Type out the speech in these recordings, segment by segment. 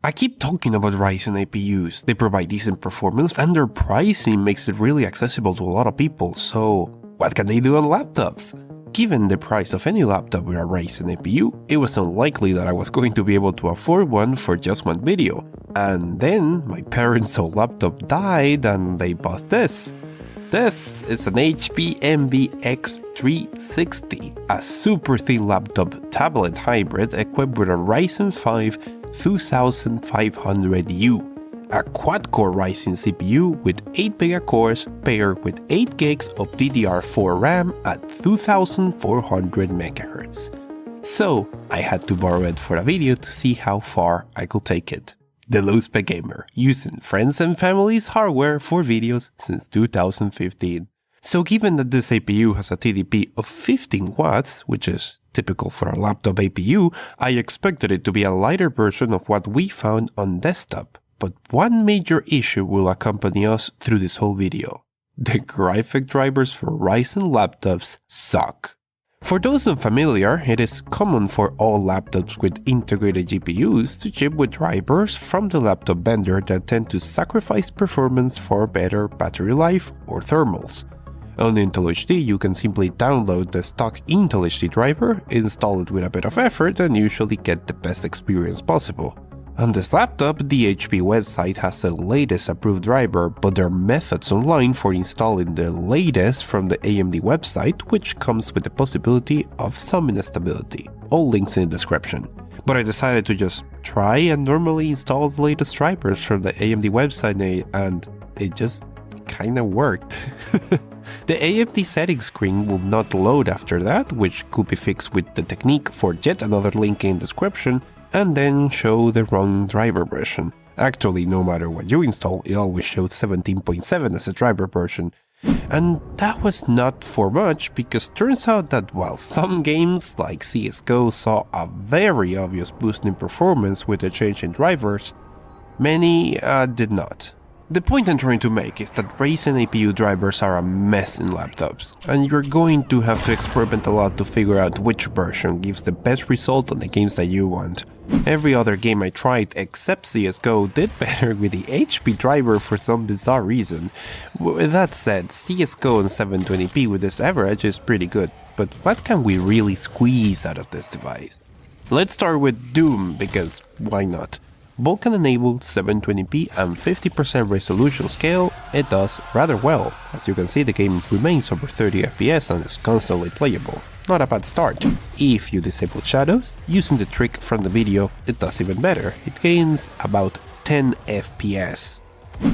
I keep talking about Ryzen APUs, they provide decent performance and their pricing makes it really accessible to a lot of people, so what can they do on laptops? Given the price of any laptop with a Ryzen APU, it was unlikely that I was going to be able to afford one for just one video. And then my parents' old laptop died and they bought this. This is an HP Envy X360, a super thin laptop tablet hybrid equipped with a Ryzen 5 2500U, a quad-core Ryzen CPU with 8 cores paired with 8 gigs of DDR4 RAM at 2400 MHz. So I had to borrow it for a video to see how far I could take it. The Low Spec Gamer, using friends and family's hardware for videos since 2015. So given that this APU has a TDP of 15 watts, which is typical for a laptop APU, I expected it to be a lighter version of what we found on desktop. But one major issue will accompany us through this whole video. The graphic drivers for Ryzen laptops suck. For those unfamiliar, it is common for all laptops with integrated GPUs to ship with drivers from the laptop vendor that tend to sacrifice performance for better battery life or thermals. On Intel HD, you can simply download the stock Intel HD driver, install it with a bit of effort, and usually get the best experience possible. On this laptop, the HP website has the latest approved driver, but there are methods online for installing the latest from the AMD website, which comes with the possibility of some instability. All links in the description. But I decided to just try and normally install the latest drivers from the AMD website, and it just kinda worked. The AMD settings screen will not load after that, which could be fixed with the technique for yet another link in the description, and then show the wrong driver version. Actually, no matter what you install, it always showed 17.7 as a driver version. And that was not for much, because turns out that while some games like CSGO saw a very obvious boost in performance with the change in drivers, many did not. The point I'm trying to make is that Ryzen APU drivers are a mess in laptops, and you're going to have to experiment a lot to figure out which version gives the best result on the games that you want. Every other game I tried except CSGO did better with the HP driver for some bizarre reason. With that said, CSGO on 720p with this average is pretty good, but what can we really squeeze out of this device? Let's start with Doom, because why not? Vulkan enabled 720p and 50% resolution scale, it does rather well. As you can see, the game remains over 30 FPS and is constantly playable. Not a bad start. If you disable shadows, using the trick from the video, it does even better. It gains about 10 FPS.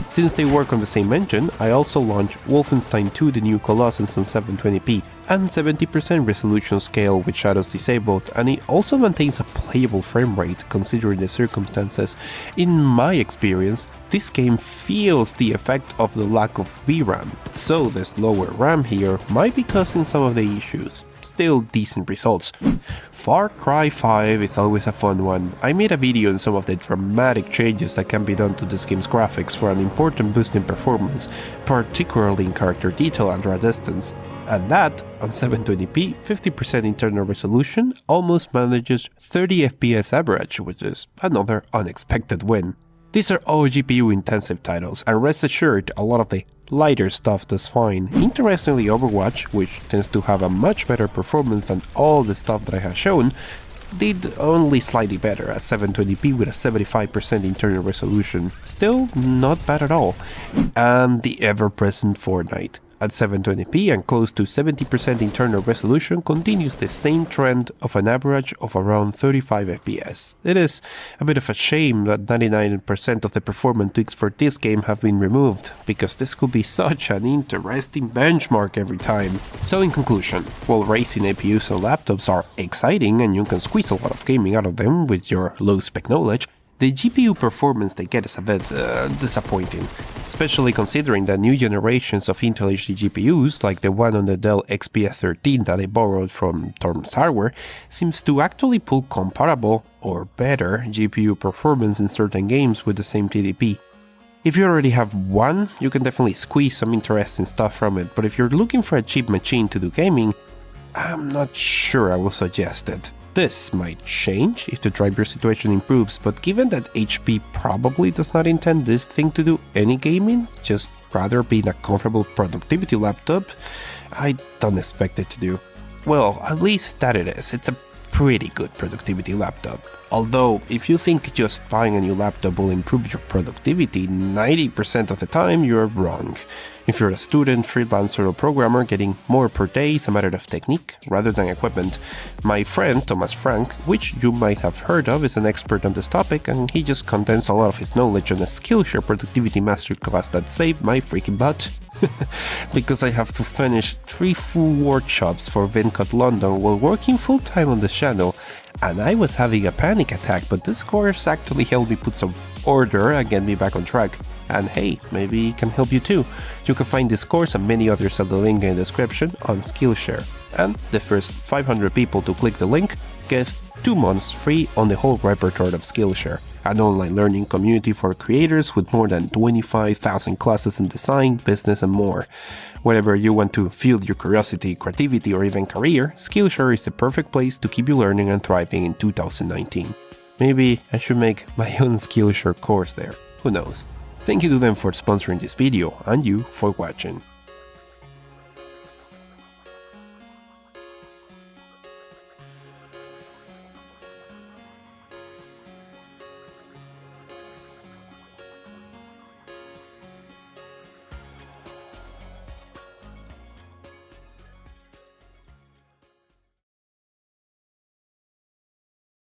Since they work on the same engine, I also launched Wolfenstein 2: The New Colossus on 720p and 70% resolution scale with shadows disabled, and it also maintains a playable frame rate considering the circumstances. In my experience, this game feels the effect of the lack of VRAM, so the slower RAM here might be causing some of the issues. Still decent results. Far Cry 5 is always a fun one. I made a video on some of the dramatic changes that can be done to this game's graphics for an important boost in performance, particularly in character detail and draw distance. And that, on 720p, 50% internal resolution, almost manages 30 FPS average, which is another unexpected win. These are all GPU intensive titles, and rest assured, a lot of the lighter stuff does fine. Interestingly, Overwatch, which tends to have a much better performance than all the stuff that I have shown, did only slightly better at 720p with a 75% internal resolution. Still not bad at all. And the ever-present Fortnite, at 720p and close to 70% internal resolution, continues the same trend of an average of around 35 FPS. It is a bit of a shame that 99% of the performance tweaks for this game have been removed, because this could be such an interesting benchmark every time. So in conclusion, while Ryzen APUs on laptops are exciting and you can squeeze a lot of gaming out of them with your low spec knowledge, the GPU performance they get is a bit disappointing, especially considering that new generations of Intel HD GPUs, like the one on the Dell XPS 13 that I borrowed from Torms Hardware, seems to actually pull comparable or better GPU performance in certain games with the same TDP. If you already have one, you can definitely squeeze some interesting stuff from it, but if you're looking for a cheap machine to do gaming, I'm not sure I will suggest it. This might change if the driver situation improves, but given that HP probably does not intend this thing to do any gaming, just rather being a comfortable productivity laptop, I don't expect it to do. Well, at least that it is. It's a pretty good productivity laptop. Although, if you think just buying a new laptop will improve your productivity, 90% of the time you're wrong. If you're a student, freelancer, or programmer, getting more per day is a matter of technique rather than equipment. My friend Thomas Frank, which you might have heard of, is an expert on this topic, and he just condensed a lot of his knowledge on a Skillshare productivity masterclass that saved my freaking butt. Because I have to finish 3 full workshops for Venkat London while working full-time on the channel, and I was having a panic attack, but this course actually helped me put some order and get me back on track. And hey, maybe it can help you too. You can find this course and many others at the link in the description on Skillshare. And the first 500 people to click the link get 2 months free on the whole repertoire of Skillshare, an online learning community for creators with more than 25,000 classes in design, business, and more. Wherever you want to fuel your curiosity, creativity, or even career, Skillshare is the perfect place to keep you learning and thriving in 2019. Maybe I should make my own Skillshare course there, who knows. Thank you to them for sponsoring this video, and you for watching.